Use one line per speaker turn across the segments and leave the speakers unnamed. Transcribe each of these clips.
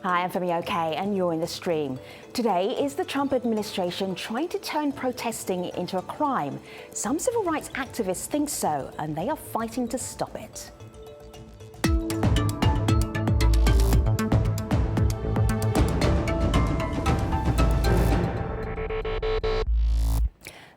Hi, I'm Femi OK, and you're in the stream. Today, is the Trump administration trying to turn protesting into a crime? Some civil rights activists think so, and they are fighting to stop it.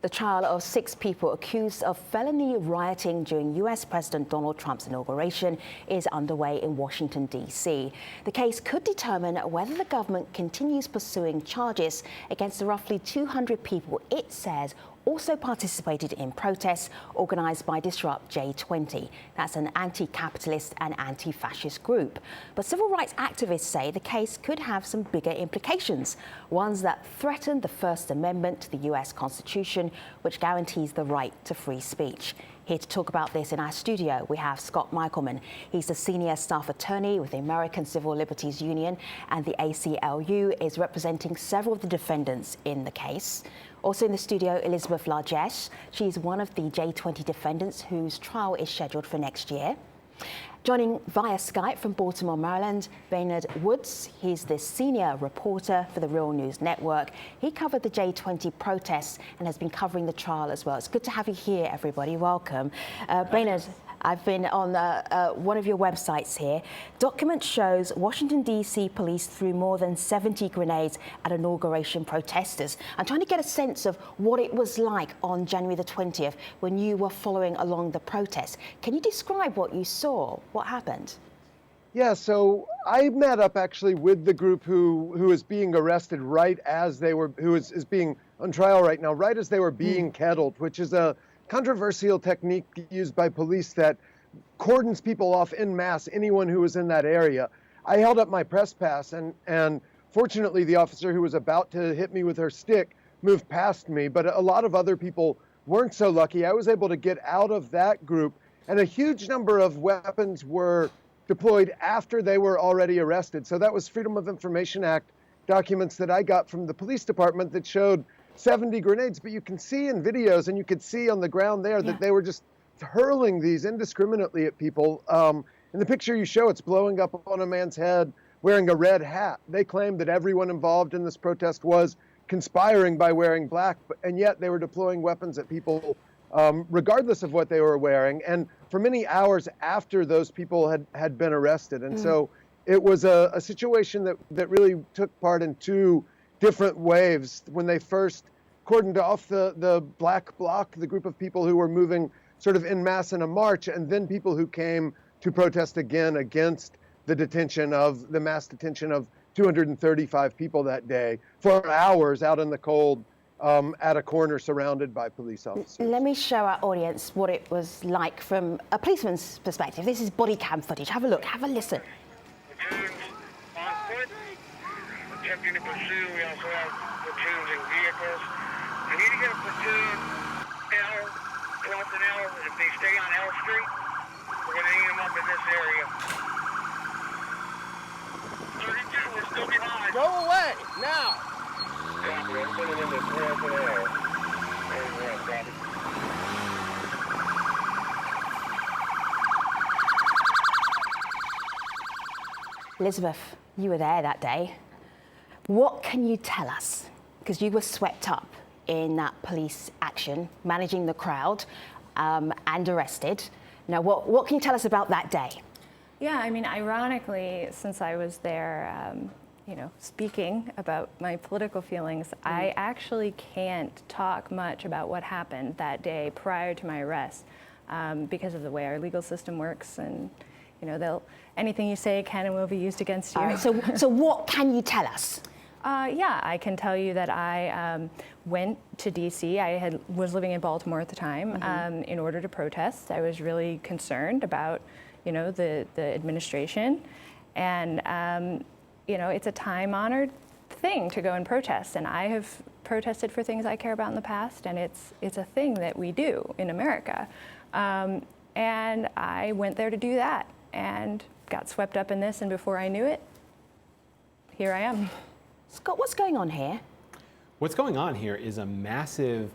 The trial of 6 people accused of felony rioting during US President Donald Trump's inauguration is underway in Washington, D.C. The case could determine whether the government continues pursuing charges against the roughly 200 people it says also participated in protests organised by Disrupt J20. That's an anti-capitalist and anti-fascist group. But civil rights activists say the case could have some bigger implications, ones that threaten the First Amendment to the US Constitution, which guarantees the right to free speech. Here to talk about this in our studio, we have Scott Michelman. He's the senior staff attorney with the American Civil Liberties Union, and the ACLU is representing several of the defendants in the case. Also in the studio, Elizabeth Lagesse. She's one of the J20 defendants whose trial is scheduled for next year. Joining via Skype from Baltimore, Maryland, Bernard Woods. He's the senior reporter for the Real News Network. He covered the J20 protests and has been covering the trial as well. It's good to have you here, everybody. Welcome. Bernard, I've been on one of your websites here. Document shows Washington, D.C. police threw more than 70 grenades at inauguration protesters. I'm trying to get a sense of what it was like on January the 20th when you were following along the protests. Can you describe what you saw? What happened?
Yeah, so I met up actually with the group who is being arrested right as they were, who is being on trial right now, right as they were being kettled, which is a controversial technique used by police that cordons people off en masse, anyone who was in that area. I held up my press pass and fortunately the officer who was about to hit me with her stick moved past me, but a lot of other people weren't so lucky. I was able to get out of that group, and a huge number of weapons were deployed after they were already arrested. So that was Freedom of Information Act documents that I got from the police department that showed 70 grenades, but you can see in videos and you could see on the ground there that they were just hurling these indiscriminately at people. In the picture you show, it's blowing up on a man's head wearing a red hat. They claimed that everyone involved in this protest was conspiring by wearing black, and yet they were deploying weapons at people regardless of what they were wearing, and for many hours after those people had been arrested. And so it was a situation that really took part in two different waves. When they first cordoned off the black bloc, the group of people who were moving sort of en masse in a march, and then people who came to protest again against the mass detention of 235 people that day for hours out in the cold at a corner surrounded by police officers.
Let me show our audience what it was like from a policeman's perspective. This is body cam footage. Have a look, have a listen.
Attempting to pursue. We also have platoons and vehicles. We need to get a platoon L, 12th and L. If they stay on L Street, we're going to need them up in this area. 32, we're still behind.
Go away, now!
Yeah, we're putting into 12th and L. There's one, copy.
Elizabeth, you were there that day. What can you tell us? Because you were swept up in that police action, managing the crowd and arrested. Now, what can you tell us about that day?
Yeah, I mean, ironically, since I was there, speaking about my political feelings, I actually can't talk much about what happened that day prior to my arrest because of the way our legal system works, and anything you say can and will be used against you.
All right, so what can you tell us?
Yeah, I can tell you that I went to D.C. I was living in Baltimore at the time in order to protest. I was really concerned about, the administration, and it's a time-honored thing to go and protest. And I have protested for things I care about in the past, and it's a thing that we do in America. And I went there to do that, and got swept up in this, and before I knew it, here I am.
Scott, what's going on here?
What's going on here is a massive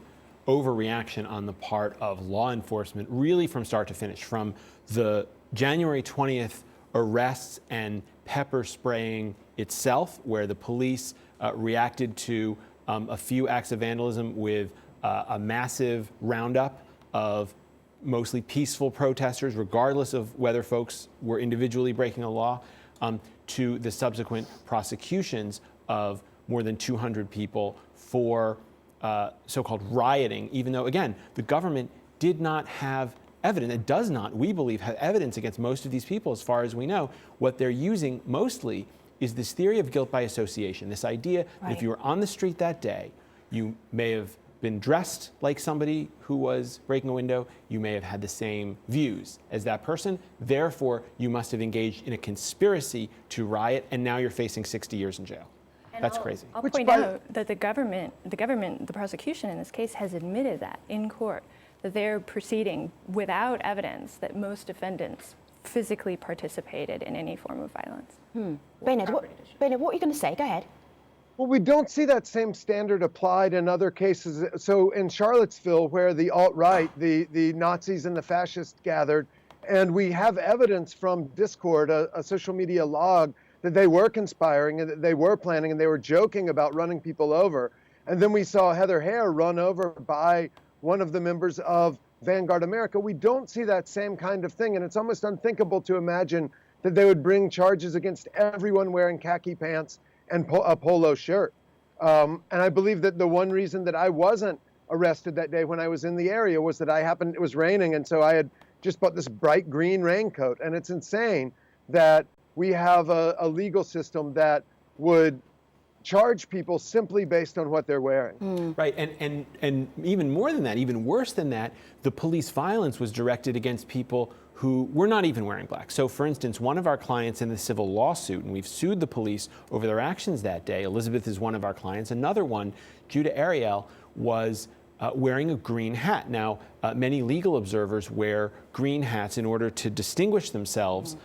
overreaction on the part of law enforcement, really from start to finish, from the January 20th arrests and pepper spraying itself, where the police reacted to a few acts of vandalism with a massive roundup of mostly peaceful protesters, regardless of whether folks were individually breaking the law, to the subsequent prosecutions of more than 200 people for so-called rioting, even though, again, the government did not have evidence. It does not, we believe, have evidence against most of these people as far as we know. What they're using mostly is this theory of guilt by association, this idea that if you were on the street that day, you may have been dressed like somebody who was breaking a window, you may have had the same views as that person, therefore you must have engaged in a conspiracy to riot, and now you're facing 60 years in jail.
And
That's crazy.
I'll point out that the government, the prosecution in this case, has admitted that in court, that they're proceeding without evidence that most defendants physically participated in any form of violence.
Bernard, what are you going to say? Go ahead.
Well, we don't see that same standard applied in other cases. So in Charlottesville, where the alt-right, the Nazis and the fascists gathered, and we have evidence from Discord, a social media log, that they were conspiring and that they were planning and they were joking about running people over. And then we saw Heather Hare run over by one of the members of Vanguard America. We don't see that same kind of thing, and it's almost unthinkable to imagine that they would bring charges against everyone wearing khaki pants and a polo shirt. And I believe that the one reason that I wasn't arrested that day when I was in the area was that it was raining, and so I had just bought this bright green raincoat. And it's insane that we have a legal system that would charge people simply based on what they're wearing.
Right, and even more than that, even worse than that, the police violence was directed against people who were not even wearing black. So for instance, one of our clients in the civil lawsuit, and we've sued the police over their actions that day, Elizabeth is one of our clients, another one, Judah Ariel, was wearing a green hat. Now, many legal observers wear green hats in order to distinguish themselves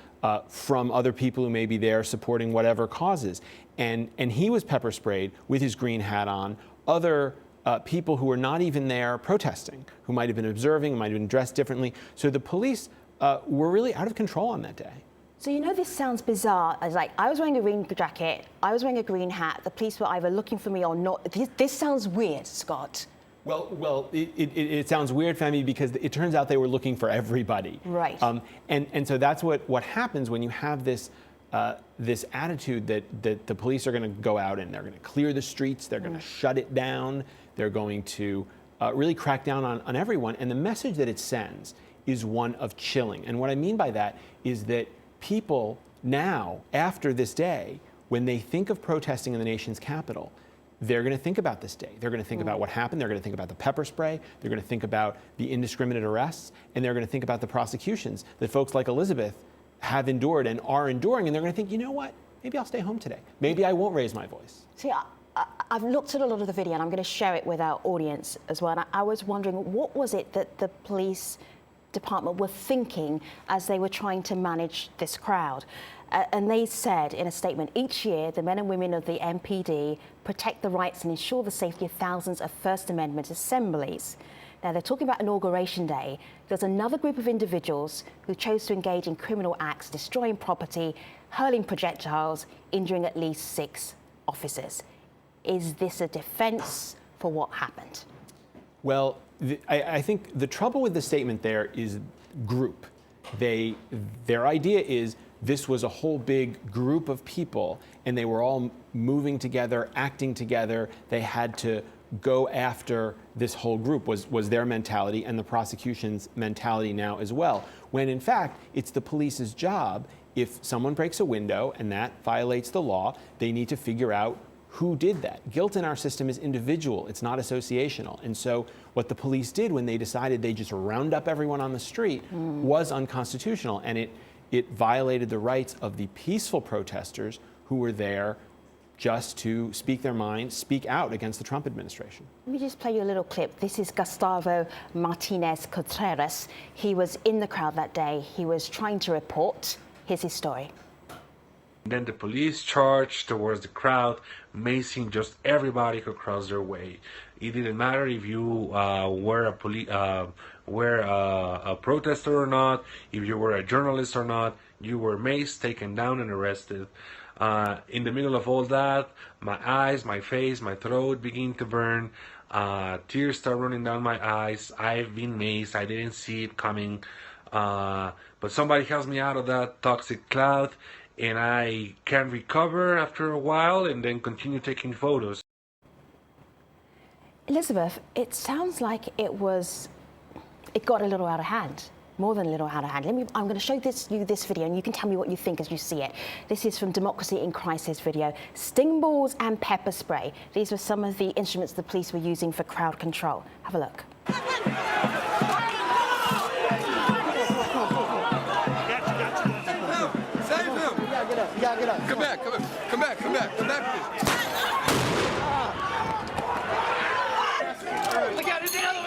from other people who may be there supporting whatever causes. And he was pepper sprayed with his green hat on. Other people who were not even there protesting, who might have been observing, might have been dressed differently. So the police were really out of control on that day.
So you know this sounds bizarre. It's like I was wearing a green jacket, I was wearing a green hat. The police were either looking for me or not. This sounds weird, Scott.
Well, it sounds weird, Femi, because it turns out they were looking for everybody.
Right.
And so that's what happens when you have this this attitude that the police are going to go out and they're going to clear the streets, they're going to shut it down, they're going to really crack down on everyone. And the message that it sends is one of chilling. And what I mean by that is that people now, after this day, when they think of protesting in the nation's capital, they're going to think about this day. They're going to think about what happened. They're going to think about the pepper spray. They're going to think about the indiscriminate arrests. And they're going to think about the prosecutions that folks like Elizabeth have endured and are enduring. And they're going to think, you know what? Maybe I'll stay home today. Maybe I won't raise my voice.
See, I've looked at a lot of the video, and I'm going to share it with our audience as well. And I was wondering, what was it that the police department were thinking as they were trying to manage this crowd? And they said in a statement, each year, the men and women of the MPD protect the rights and ensure the safety of thousands of First Amendment assemblies. Now, they're talking about Inauguration Day. There's another group of individuals who chose to engage in criminal acts, destroying property, hurling projectiles, injuring at least 6 officers. Is this a defense for what happened?
Well, I think the trouble with the statement there is group. Their idea is this was a whole big group of people, and they were all moving together, acting together. They had to go after this whole group, was their mentality, and the prosecution's mentality now as well. When in fact, it's the police's job, if someone breaks a window and that violates the law, they need to figure out who did that. Guilt in our system is individual, it's not associational. And so what the police did when they decided they just round up everyone on the street was unconstitutional, and it violated the rights of the peaceful protesters who were there just to speak their mind, speak out against the Trump administration.
Let me just play you a little clip. This is Gustavo Martinez Contreras. He was in the crowd that day. He was trying to report. Here's his story.
Then the police charged towards the crowd, macing just everybody who crossed their way. It didn't matter if you were were a protester or not, if you were a journalist or not. You were maced, taken down, and arrested. In the middle of all that, my eyes, my face, my throat begin to burn. Tears start running down my eyes. I've been maced. I didn't see it coming. But somebody helps me out of that toxic cloud, and I can recover after a while and then continue taking photos.
Elizabeth, it sounds like it got a little out of hand. More than a little out of hand. I'm going to show you this video, and you can tell me what you think as you see it. This is from Democracy in Crisis video. Sting balls and pepper spray. These were some of the instruments the police were using for crowd control. Have a look.
Save him! You gotta get up. You gotta get up. Come back. Come back. Come back. Come back. Look out! There's another one.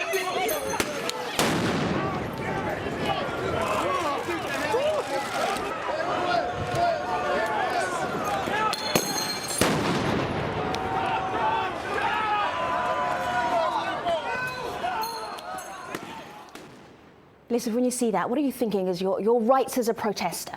Elizabeth, when you see that, what are you thinking as your rights as a protester?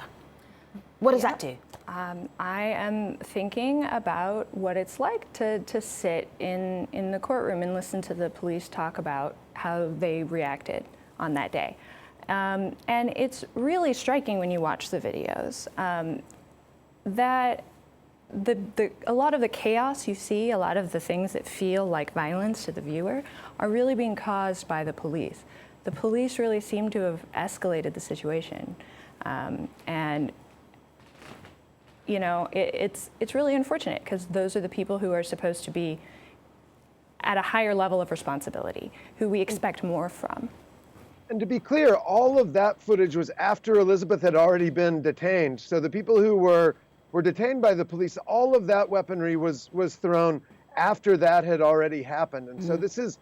What does that do?
I am thinking about what it's like to sit in the courtroom and listen to the police talk about how they reacted on that day. And it's really striking when you watch the videos that a lot of the chaos you see, a lot of the things that feel like violence to the viewer are really being caused by the police. The police really seem to have escalated the situation. And you know, it's really unfortunate because those are the people who are supposed to be at a higher level of responsibility, who we expect more from.
And to be clear, all of that footage was after Elizabeth had already been detained. So the people who were detained by the police, all of that weaponry was thrown after that had already happened. And so this is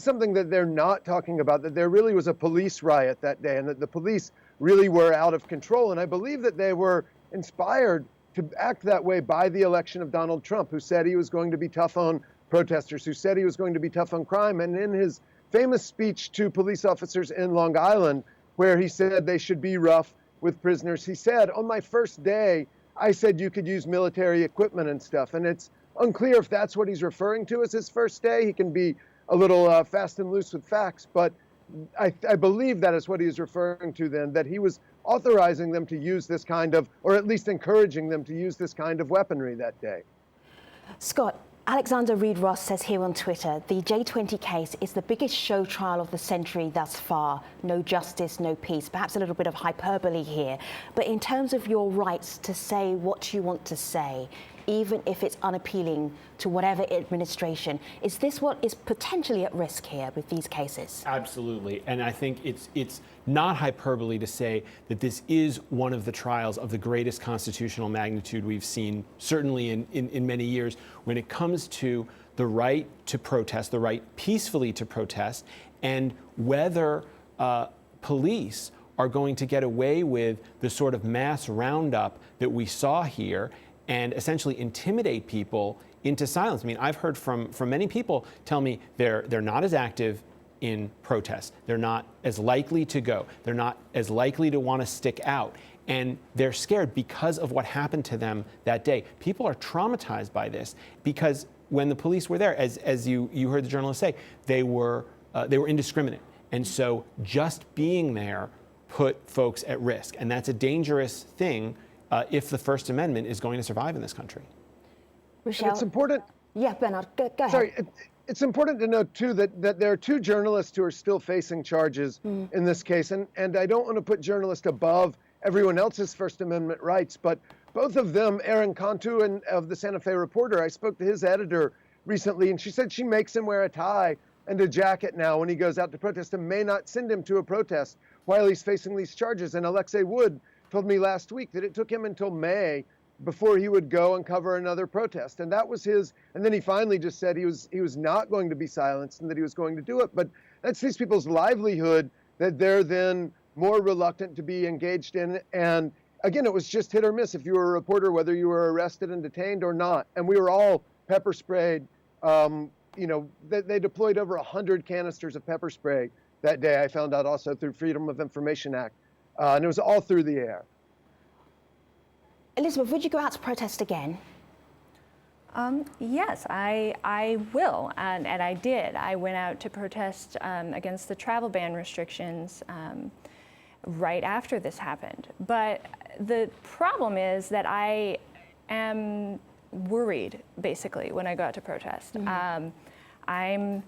something that they're not talking about, that there really was a police riot that day and that the police really were out of control. And I believe that they were inspired to act that way by the election of Donald Trump, who said he was going to be tough on protesters, who said he was going to be tough on crime. And in his famous speech to police officers in Long Island, where he said they should be rough with prisoners, he said, on my first day, I said you could use military equipment and stuff. And it's unclear if that's what he's referring to as his first day. He can be a little fast and loose with facts, but I believe that is what he was referring to then, that he was authorizing them to use this kind of, or at least encouraging them to use this kind of weaponry that day.
Scott, Alexander Reed Ross says here on Twitter, the J20 case is the biggest show trial of the century thus far. No justice, no peace. Perhaps a little bit of hyperbole here. But in terms of your rights to say what you want to say, even if it's unappealing to whatever administration, is this what is potentially at risk here with these cases?
Absolutely. And I think it's not hyperbole to say that this is one of the trials of the greatest constitutional magnitude we've seen, certainly in many years, when it comes to the right to protest, the right peacefully to protest, and whether police are going to get away with the sort of mass roundup that we saw here and essentially intimidate people into silence. I mean, I've heard from many people tell me they're not as active in protests. They're not as likely to go. They're not as likely to want to stick out. And they're scared because of what happened to them that day. People are traumatized by this because when the police were there, as you heard the journalist say, they were indiscriminate. And so just being there put folks at risk. And that's a dangerous thing if the First Amendment is going to survive in this country.
Rochelle?
It's important.
Yeah, Bernard, go ahead.
Sorry, it's important to note, too, that there are two journalists who are still facing charges in this case. And I don't want to put journalists above everyone else's First Amendment rights, but both of them, Aaron Cantu and of the Santa Fe Reporter, I spoke to his editor recently, and she said she makes him wear a tie and a jacket now when he goes out to protest and may not send him to a protest while he's facing these charges. And Alexei Wood told me last week that it took him until May before he would go and cover another protest. And that was his, and then he finally just said he was not going to be silenced and that he was going to do it. But that's these people's livelihood that they're then more reluctant to be engaged in. And again, it was just hit or miss if you were a reporter, whether you were arrested and detained or not. And we were all pepper sprayed. They deployed over 100 canisters of pepper spray that day. I found out also through Freedom of Information Act, and it was all through the air.
Elizabeth, would you go out to protest again?
Yes, I will, and I did. I went out to protest against the travel ban restrictions right after this happened. But the problem is that I am worried, basically, when I go out to protest. I'm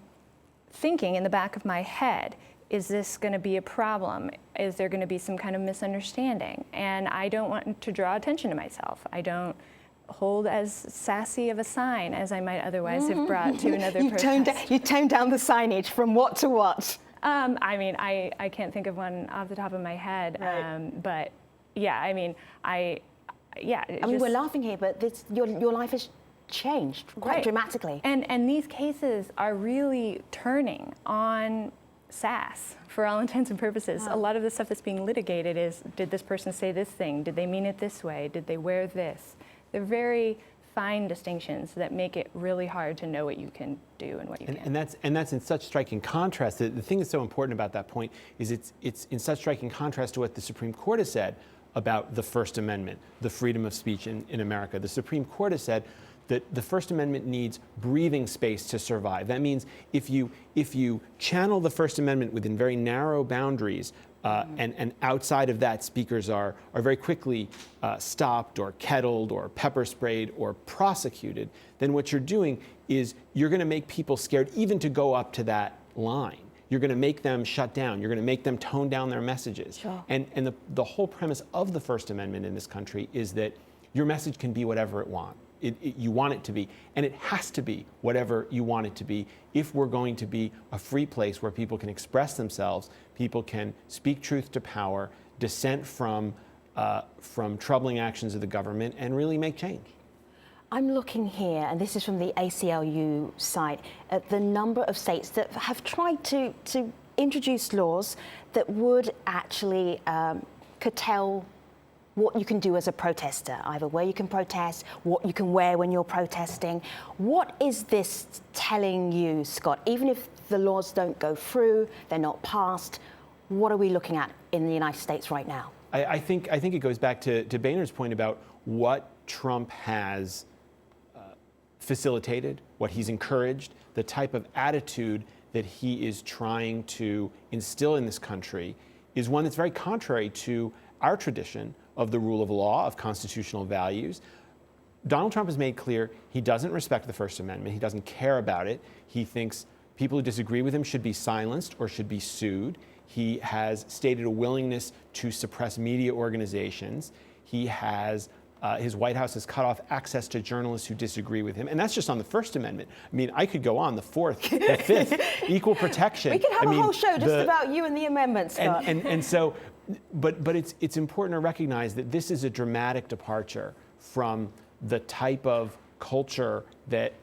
thinking in the back of my head, is this going to be a problem? Is there going to be some kind of misunderstanding? And I don't want to draw attention to myself. I don't hold as sassy of a sign as I might otherwise have brought to another protest.
You toned down the signage from what to what?
I mean, I can't think of one off the top of my head, right. But yeah, I mean, I mean, we're laughing here, but your life has changed quite dramatically. And these cases are really turning on sass for all intents and purposes. Wow. A lot of the stuff that's being litigated is, did this person say this thing? Did they mean it this way? Did they wear this? They're very fine distinctions that make it really hard to know what you can do and what you can't.
And that's in such striking contrast. The thing that's so important about that point is it's in such striking contrast to what the Supreme Court has said about the First Amendment, the freedom of speech in America. The Supreme Court has said that the First Amendment needs breathing space to survive. That means if you channel the First Amendment within very narrow boundaries, and outside of that, speakers are very quickly stopped or kettled or pepper sprayed or prosecuted, then what you're doing is you're going to make people scared even to go up to that line. You're going to make them shut down. You're going to make them tone down their messages. Sure. And the whole premise of the First Amendment in this country is that your message can be whatever it wants. You want it to be, and it has to be whatever you want it to be if we're going to be a free place where people can express themselves, people can speak truth to power, dissent from troubling actions of the government, and really make change.
I'm looking here, and this is from the ACLU site, at the number of states that have tried to introduce laws that would actually curtail what you can do as a protester, either where you can protest, what you can wear when you're protesting. What is this telling you, Scott? Even if the laws don't go through, they're not passed, what are we looking at in the United States right now?
I think it goes back to Boehner's point about what Trump has facilitated, what he's encouraged, the type of attitude that he is trying to instill in this country is one that's very contrary to our tradition of the rule of law, of constitutional values. Donald Trump has made clear he doesn't respect the First Amendment. He doesn't care about it. He thinks people who disagree with him should be silenced or should be sued. He has stated a willingness to suppress media organizations. He has, his White House has cut off access to journalists who disagree with him. And that's just on the First Amendment. I mean, I could go on, the Fourth, the Fifth, equal protection.
We could have a whole show just about you and the amendments, Scott.
And so, but it's important to recognize that this is a dramatic departure from the type of culture that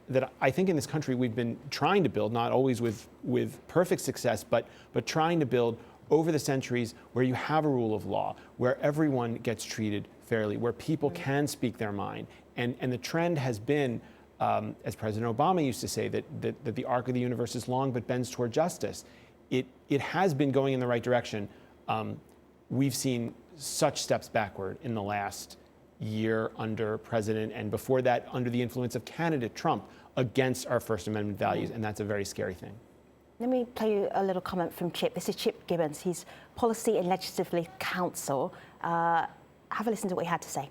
I think in this country we've been trying to build, not always with perfect success, but trying to build over the centuries, where you have a rule of law, where everyone gets treated fairly, where people can speak their mind. And the trend has been, as President Obama used to say, that the arc of the universe is long but bends toward justice. It has been going in the right direction. We've seen such steps backward in the last year under President, and before that under the influence of candidate Trump, against our First Amendment values, and that's a very scary thing.
Let me play you a little comment from Chip. This is Chip Gibbons. He's Policy and Legislative Counsel. Have a listen to what he had to say.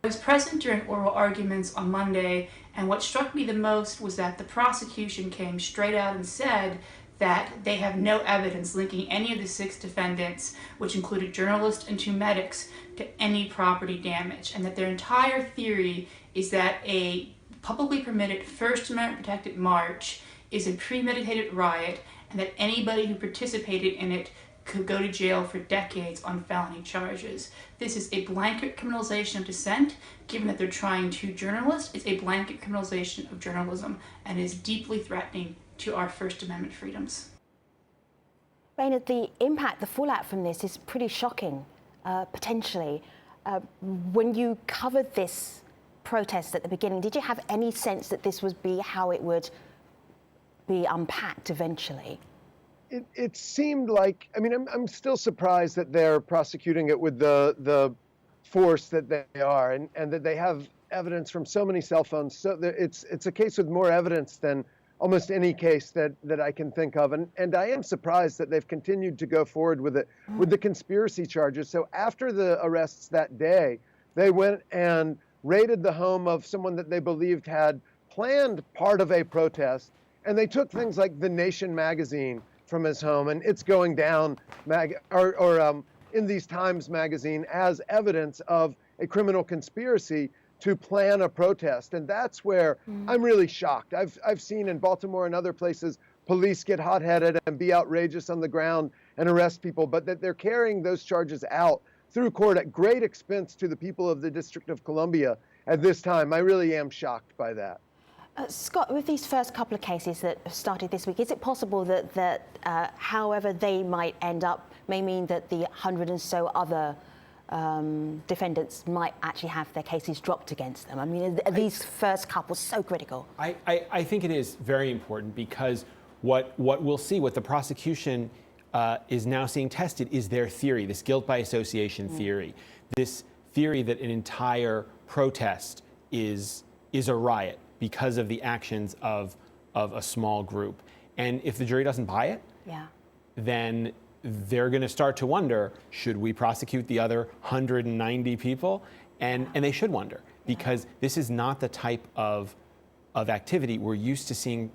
I was present during oral arguments on Monday, and what struck me the most was that the prosecution came straight out and said that they have no evidence linking any of the 6 defendants, which included journalists and 2 medics, to any property damage, and that their entire theory is that a publicly permitted First Amendment protected march is a premeditated riot, and that anybody who participated in it could go to jail for decades on felony charges. This is a blanket criminalization of dissent. Given that they're trying to journalists, it's a blanket criminalization of journalism, and is deeply threatening to our First Amendment freedoms.
Raina, the impact, the fallout from this is pretty shocking, potentially. When you covered this protest at the beginning, did you have any sense that this would be how it would be unpacked eventually?
it seemed like, I mean, I'm still surprised that they're prosecuting it with the force that they are, and that they have evidence from so many cell phones. So it's a case with more evidence than almost any case that I can think of. And I am surprised that they've continued to go forward with it, with the conspiracy charges. So after the arrests that day, they went and raided the home of someone that they believed had planned part of a protest. And they took things like The Nation magazine from his home, and It's Going Down in these Times magazine as evidence of a criminal conspiracy to plan a protest. And that's where I'm really shocked. I've seen in Baltimore and other places, police get hot-headed and be outrageous on the ground and arrest people, but that they're carrying those charges out through court at great expense to the people of the District of Columbia at this time. I really am shocked by that.
Scott, with these first couple of cases that have started this week, is it possible that however they might end up may mean that the 100 and so other defendants might actually have their cases dropped against them? I mean, are these first couples so critical?
I think it is very important, because what we'll see, what the prosecution is now seeing tested, is their theory, this guilt by association theory, this theory that an entire protest is a riot because of the actions of a small group. And if the jury doesn't buy it, then they're going to start to wonder, should we prosecute the other 190 people? And they should wonder, because this is not the type of activity we're used to seeing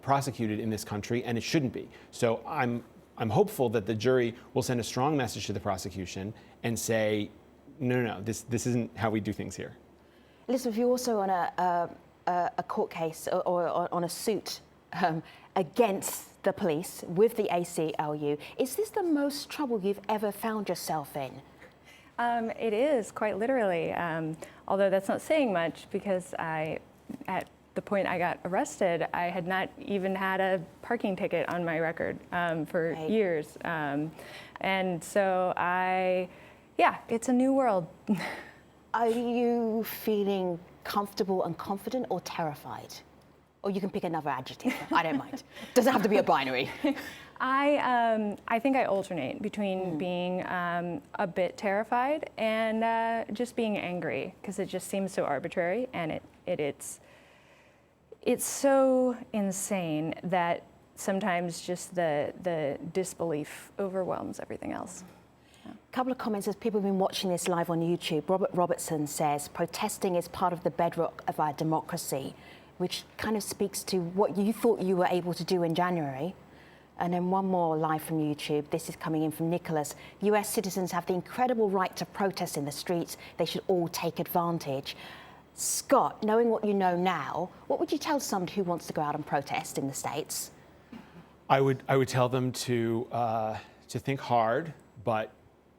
prosecuted in this country, and it shouldn't be. So I'm hopeful that the jury will send a strong message to the prosecution and say, no, this isn't how we do things here.
Elizabeth, you're also on a court case or on a suit against the police with the ACLU. Is this the most trouble you've ever found yourself in?
It is, quite literally, although that's not saying much, because at the point I got arrested, I had not even had a parking ticket on my record for years. And so it's a new world.
Are you feeling comfortable and confident, or terrified? Or you can pick another adjective. I don't mind. Doesn't have to be a binary.
I think I alternate between being a bit terrified and just being angry, because it just seems so arbitrary, and it's so insane that sometimes just the disbelief overwhelms everything else.
A couple of comments as people have been watching this live on YouTube. Robert Robertson says, protesting is part of the bedrock of our democracy, which kind of speaks to what you thought you were able to do in January. And then one more live from YouTube. This is coming in from Nicholas. US citizens have the incredible right to protest in the streets. They should all take advantage. Scott, knowing what you know now, what would you tell someone who wants to go out and protest in the States?
I would tell them to think hard, but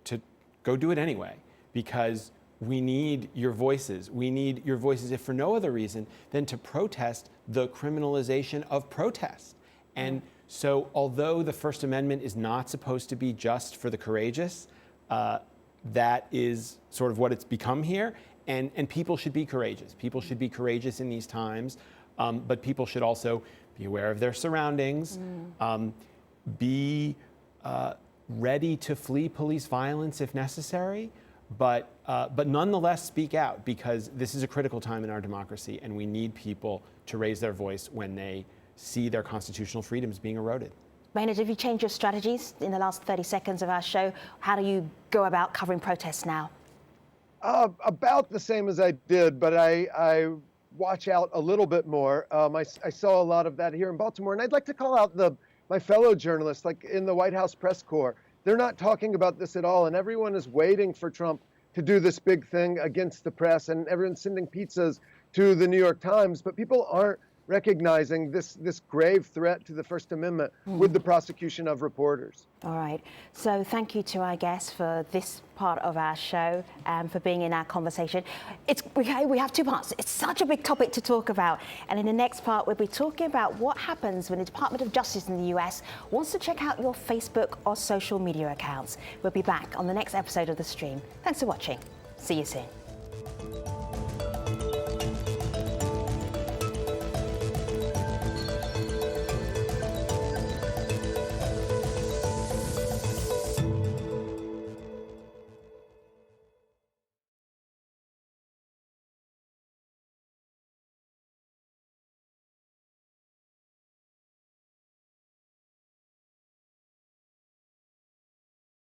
to go do it anyway, because we need your voices. We need your voices, if for no other reason than to protest the criminalization of protest. And so although the First Amendment is not supposed to be just for the courageous, that is sort of what it's become here. And people should be courageous. People should be courageous in these times, but people should also be aware of their surroundings, be ready to flee police violence if necessary, but nonetheless speak out, because this is a critical time in our democracy, and we need people to raise their voice when they see their constitutional freedoms being eroded.
Maynard, have you changed your strategies in the last 30 seconds of our show? How do you go about covering protests now?
About the same as I did, but I watch out a little bit more. I saw a lot of that here in Baltimore, and I'd like to call out my fellow journalists, like in the White House press corps. They're not talking about this at all, and everyone is waiting for Trump to do this big thing against the press, and everyone's sending pizzas to the New York Times, but people aren't recognizing this grave threat to the First Amendment with the prosecution of reporters.
All right. So thank you to our guests for this part of our show and for being in our conversation. We have two parts. It's such a big topic to talk about. And in the next part, we'll be talking about what happens when the Department of Justice in the US wants to check out your Facebook or social media accounts. We'll be back on the next episode of The Stream. Thanks for watching. See you soon.